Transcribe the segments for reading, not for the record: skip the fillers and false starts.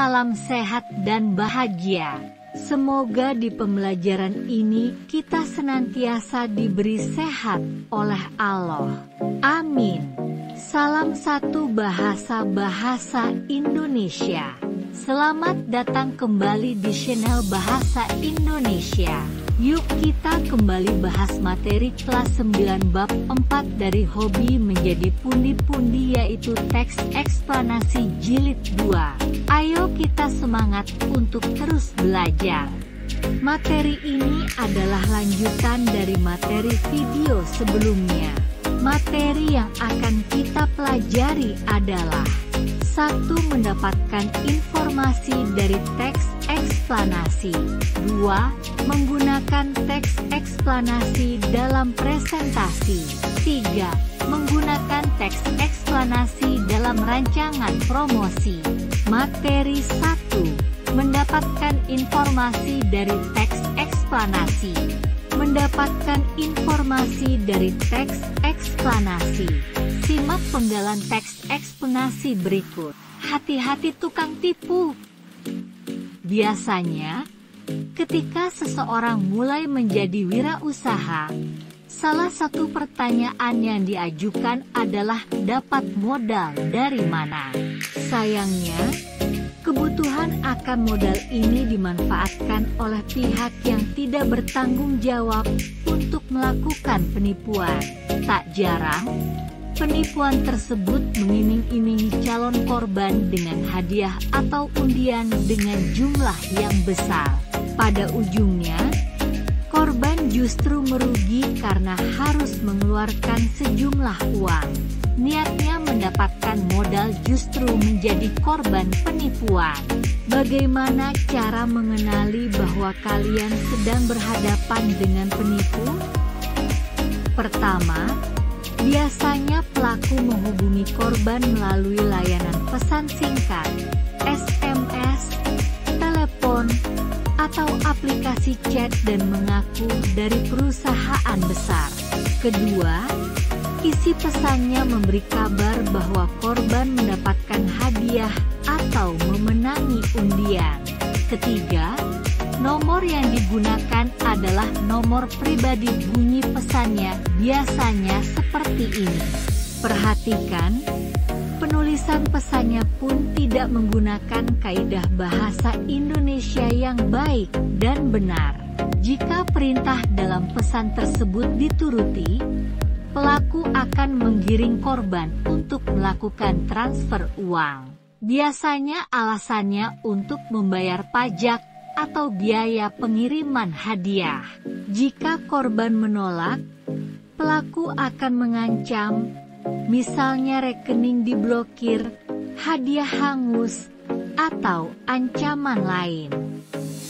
salam sehat dan bahagia. Semoga di pembelajaran ini kita senantiasa diberi sehat oleh Allah. Amin. Salam satu bahasa Indonesia. Selamat datang kembali di channel Bahasa Indonesia. Yuk kita kembali bahas materi kelas 9 bab 4 dari hobi menjadi pundi-pundi, yaitu teks eksplanasi jilid 2. Ayo kita semangat untuk terus belajar. Materi ini adalah lanjutan dari materi video sebelumnya. Materi yang akan kita pelajari adalah: 1. Mendapatkan informasi dari teks eksplanasi. 2. Menggunakan teks eksplanasi dalam presentasi. 3. Menggunakan teks eksplanasi dalam rancangan promosi. Materi 1. Mendapatkan informasi dari teks eksplanasi. Mendapatkan informasi dari teks eksplanasi. Simak penggalan teks eksplanasi berikut. Hati-hati tukang tipu. Biasanya, ketika seseorang mulai menjadi wirausaha, salah satu pertanyaan yang diajukan adalah dapat modal dari mana. Sayangnya, kebutuhan akan modal ini dimanfaatkan oleh pihak yang tidak bertanggung jawab untuk melakukan penipuan. Tak jarang, penipuan tersebut mengiming-imingi calon korban dengan hadiah atau undian dengan jumlah yang besar. Pada ujungnya, korban justru merugi karena harus mengeluarkan sejumlah uang. Niatnya mendapatkan modal justru menjadi korban penipuan. Bagaimana cara mengenali bahwa kalian sedang berhadapan dengan penipu? Pertama, biasanya pelaku menghubungi korban melalui layanan pesan singkat, SMS, telepon, atau aplikasi chat dan mengaku dari perusahaan besar. Kedua, isi pesannya memberi kabar bahwa korban mendapatkan hadiah atau memenangi undian. Ketiga, nomor yang digunakan adalah nomor pribadi. Bunyi pesannya biasanya seperti ini. Perhatikan, penulisan pesannya pun tidak menggunakan kaidah bahasa Indonesia yang baik dan benar. Jika perintah dalam pesan tersebut dituruti, pelaku akan menggiring korban untuk melakukan transfer uang. Biasanya alasannya untuk membayar pajak atau biaya pengiriman hadiah. Jika korban menolak, pelaku akan mengancam, misalnya rekening diblokir, hadiah hangus, atau ancaman lain.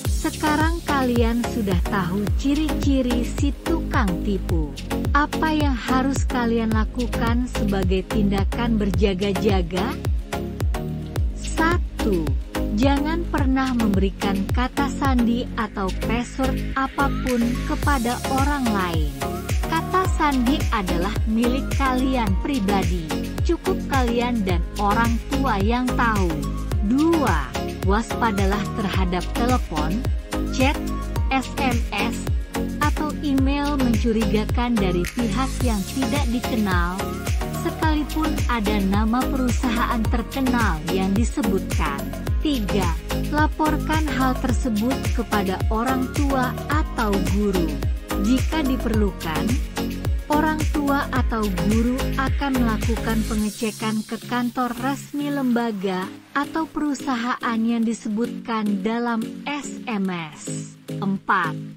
Sekarang kalian sudah tahu ciri-ciri si tukang tipu. Apa yang harus kalian lakukan sebagai tindakan berjaga-jaga? 1. Jangan pernah memberikan kata sandi atau password apapun kepada orang lain. Kata sandi adalah milik kalian pribadi. Cukup kalian dan orang tua yang tahu. 2. Waspadalah terhadap telepon, chat, SMS, atau email mencurigakan dari pihak yang tidak dikenal, sekalipun ada nama perusahaan terkenal yang disebutkan. 3. Laporkan hal tersebut kepada orang tua atau guru. Jika diperlukan, orang tua atau guru akan melakukan pengecekan ke kantor resmi lembaga atau perusahaan yang disebutkan dalam SMS. 4.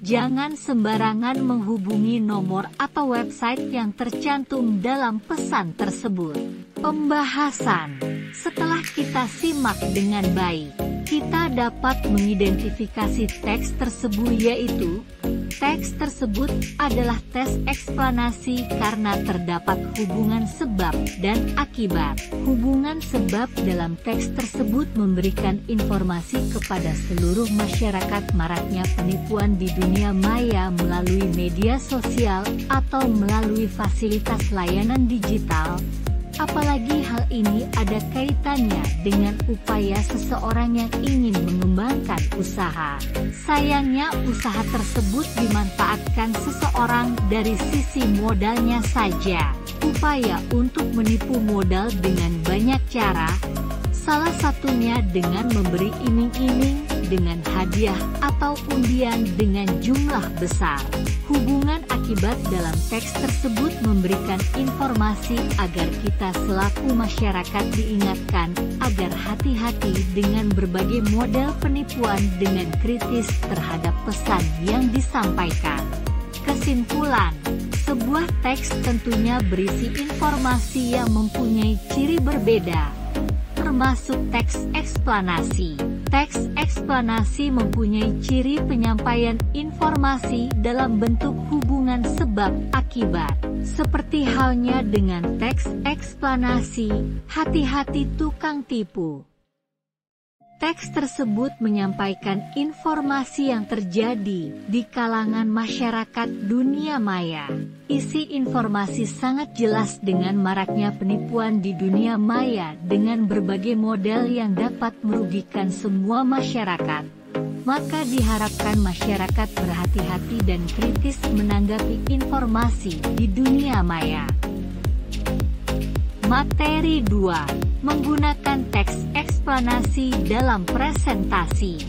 Jangan sembarangan menghubungi nomor atau website yang tercantum dalam pesan tersebut. Pembahasan. Setelah kita simak dengan baik, kita dapat mengidentifikasi teks tersebut, yaitu teks tersebut adalah teks eksplanasi karena terdapat hubungan sebab dan akibat. Hubungan sebab dalam teks tersebut memberikan informasi kepada seluruh masyarakat maraknya penipuan di dunia maya melalui media sosial atau melalui fasilitas layanan digital. Apalagi hal ini ada kaitannya dengan upaya seseorang yang ingin mengembangkan usaha. Sayangnya usaha tersebut dimanfaatkan seseorang dari sisi modalnya saja. Upaya untuk menipu modal dengan banyak cara, salah satunya dengan memberi iming-iming dengan hadiah atau undian dengan jumlah besar. Hubungan akibat dalam teks tersebut memberikan informasi agar kita selaku masyarakat diingatkan agar hati-hati dengan berbagai model penipuan dengan kritis terhadap pesan yang disampaikan. Kesimpulan, sebuah teks tentunya berisi informasi yang mempunyai ciri berbeda, termasuk teks eksplanasi. Teks eksplanasi mempunyai ciri penyampaian informasi dalam bentuk hubungan sebab akibat. Seperti halnya dengan teks eksplanasi, hati-hati tukang tipu. Teks tersebut menyampaikan informasi yang terjadi di kalangan masyarakat dunia maya. Isi informasi sangat jelas dengan maraknya penipuan di dunia maya dengan berbagai model yang dapat merugikan semua masyarakat. Maka diharapkan masyarakat berhati-hati dan kritis menanggapi informasi di dunia maya. Materi 2. Menggunakan teks eksplanasi dalam presentasi.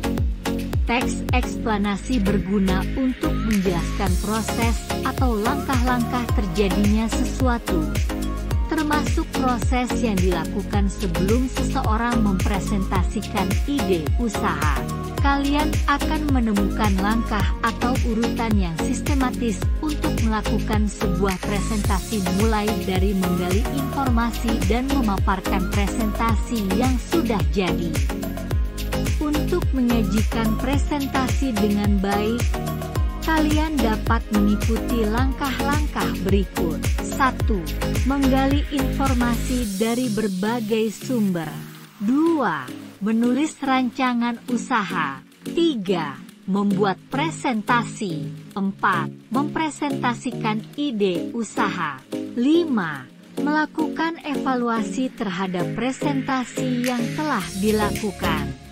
Teks eksplanasi berguna untuk menjelaskan proses atau langkah-langkah terjadinya sesuatu, termasuk proses yang dilakukan sebelum seseorang mempresentasikan ide usaha. Kalian akan menemukan langkah atau urutan yang sistematis untuk melakukan sebuah presentasi, mulai dari menggali informasi dan memaparkan presentasi yang sudah jadi. Untuk menyajikan presentasi dengan baik, kalian dapat mengikuti langkah-langkah berikut. 1. Menggali informasi dari berbagai sumber. 2. Menulis rancangan usaha. 3. Membuat presentasi. 4. Mempresentasikan ide usaha. 5. Melakukan evaluasi terhadap presentasi yang telah dilakukan.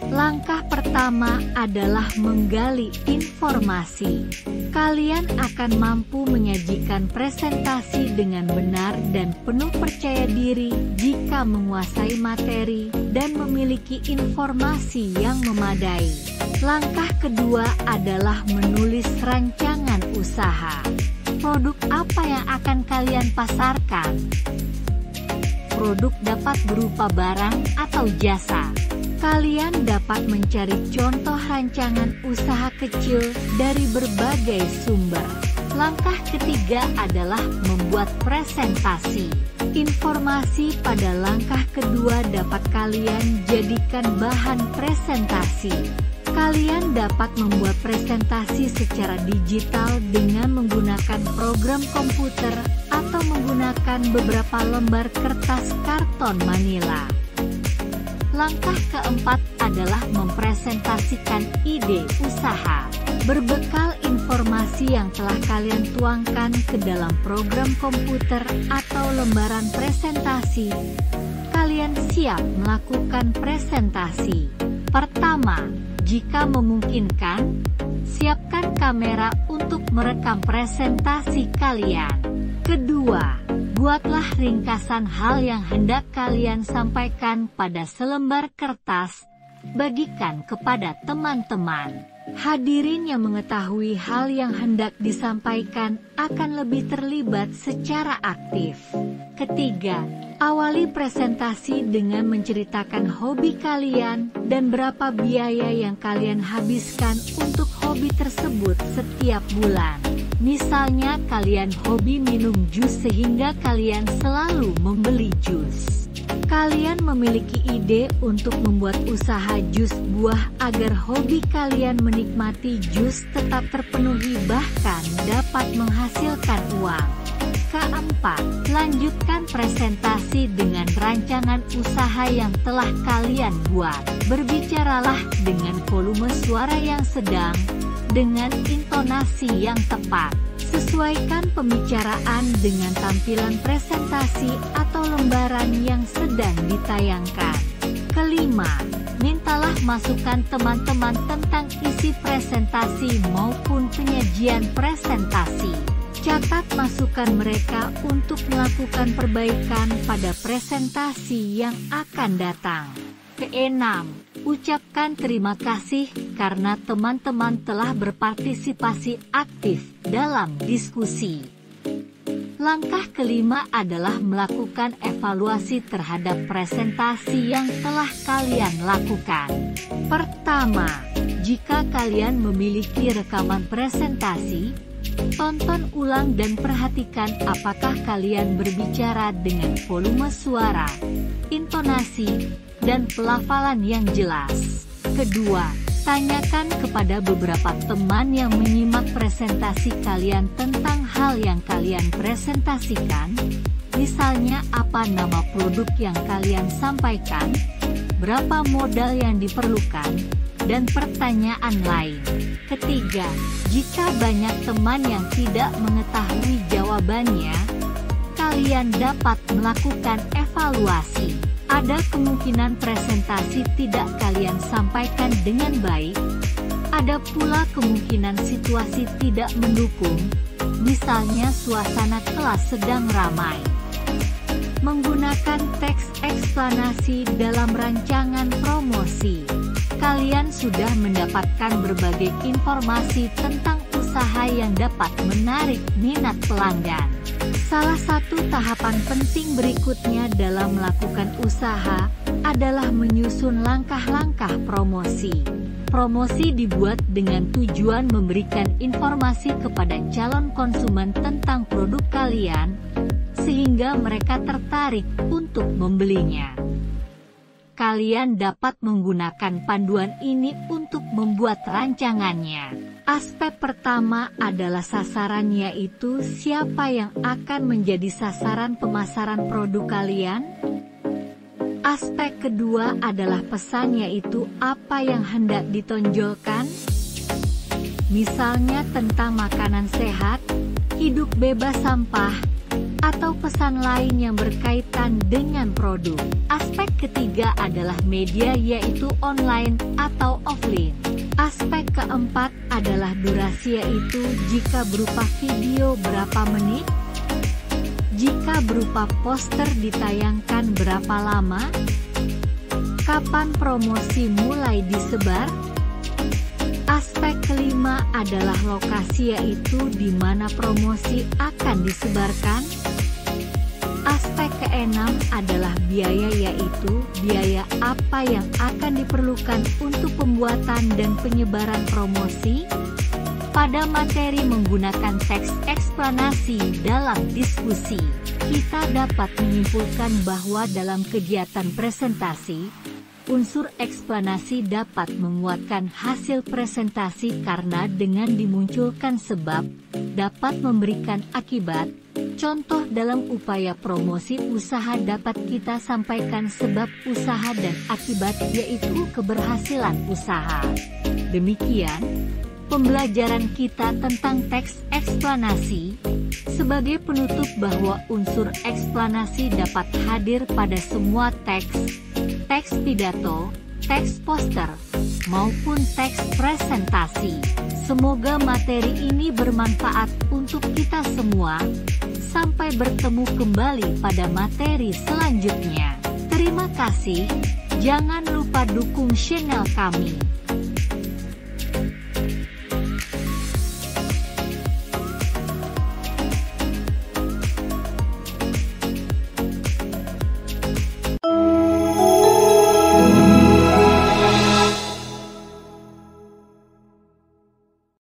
Langkah pertama adalah menggali informasi. Kalian akan mampu menyajikan presentasi dengan benar dan penuh percaya diri jika menguasai materi dan memiliki informasi yang memadai. Langkah kedua adalah menulis rancangan usaha. Produk apa yang akan kalian pasarkan? Produk dapat berupa barang atau jasa. Kalian dapat mencari contoh rancangan usaha kecil dari berbagai sumber. Langkah ketiga adalah membuat presentasi. Informasi pada langkah kedua dapat kalian jadikan bahan presentasi. Kalian dapat membuat presentasi secara digital dengan menggunakan program komputer atau menggunakan beberapa lembar kertas karton manila. Langkah keempat adalah mempresentasikan ide usaha. Berbekal informasi yang telah kalian tuangkan ke dalam program komputer atau lembaran presentasi, kalian siap melakukan presentasi. Pertama, jika memungkinkan, siapkan kamera untuk merekam presentasi kalian. Kedua, buatlah ringkasan hal yang hendak kalian sampaikan pada selembar kertas, bagikan kepada teman-teman. Hadirin yang mengetahui hal yang hendak disampaikan akan lebih terlibat secara aktif. Ketiga, awali presentasi dengan menceritakan hobi kalian dan berapa biaya yang kalian habiskan untuk hobi tersebut setiap bulan. Misalnya kalian hobi minum jus sehingga kalian selalu membeli jus. Kalian memiliki ide untuk membuat usaha jus buah agar hobi kalian menikmati jus tetap terpenuhi bahkan dapat menghasilkan uang. Keempat, lanjutkan presentasi dengan rancangan usaha yang telah kalian buat. Berbicaralah dengan volume suara yang sedang, dengan intonasi yang tepat. Sesuaikan pembicaraan dengan tampilan presentasi atau lembaran yang sedang ditayangkan. Kelima, mintalah masukan teman-teman tentang isi presentasi maupun penyajian presentasi. Catat masukan mereka untuk melakukan perbaikan pada presentasi yang akan datang. Keenam, ucapkan terima kasih karena teman-teman telah berpartisipasi aktif dalam diskusi. Langkah kelima adalah melakukan evaluasi terhadap presentasi yang telah kalian lakukan. Pertama, jika kalian memiliki rekaman presentasi, tonton ulang dan perhatikan apakah kalian berbicara dengan volume suara, intonasi, dan pelafalan yang jelas. Kedua, tanyakan kepada beberapa teman yang menyimak presentasi kalian tentang hal yang kalian presentasikan, misalnya apa nama produk yang kalian sampaikan, berapa modal yang diperlukan, dan pertanyaan lain. Ketiga, jika banyak teman yang tidak mengetahui jawabannya, kalian dapat melakukan evaluasi. Ada kemungkinan presentasi tidak kalian sampaikan dengan baik. Ada pula kemungkinan situasi tidak mendukung, misalnya suasana kelas sedang ramai. Menggunakan teks eksplanasi dalam rancangan promosi. Kalian sudah mendapatkan berbagai informasi tentang usaha yang dapat menarik minat pelanggan. Salah satu tahapan penting berikutnya dalam melakukan usaha adalah menyusun langkah-langkah promosi. Promosi dibuat dengan tujuan memberikan informasi kepada calon konsumen tentang produk kalian, sehingga mereka tertarik untuk membelinya. Kalian dapat menggunakan panduan ini untuk membuat rancangannya. Aspek pertama adalah sasaran, yaitu siapa yang akan menjadi sasaran pemasaran produk kalian. Aspek kedua adalah pesan, yaitu apa yang hendak ditonjolkan. Misalnya tentang makanan sehat, hidup bebas sampah, atau pesan lain yang berkaitan dengan produk. Aspek ketiga adalah media, yaitu online atau offline. Aspek keempat adalah durasi, yaitu jika berupa video berapa menit, jika berupa poster ditayangkan berapa lama, kapan promosi mulai disebar. Aspek kelima adalah lokasi, yaitu di mana promosi akan disebarkan. Aspek keenam adalah biaya, yaitu biaya apa yang akan diperlukan untuk pembuatan dan penyebaran promosi. Pada materi menggunakan teks eksplanasi dalam diskusi, kita dapat menyimpulkan bahwa dalam kegiatan presentasi, unsur eksplanasi dapat menguatkan hasil presentasi karena dengan dimunculkan sebab, dapat memberikan akibat. Contoh dalam upaya promosi usaha dapat kita sampaikan sebab usaha dan akibat, yaitu keberhasilan usaha. Demikian, pembelajaran kita tentang teks eksplanasi. Sebagai penutup bahwa unsur eksplanasi dapat hadir pada semua teks, teks pidato, teks poster, maupun teks presentasi. Semoga materi ini bermanfaat untuk kita semua. Sampai bertemu kembali pada materi selanjutnya. Terima kasih. Jangan lupa dukung channel kami.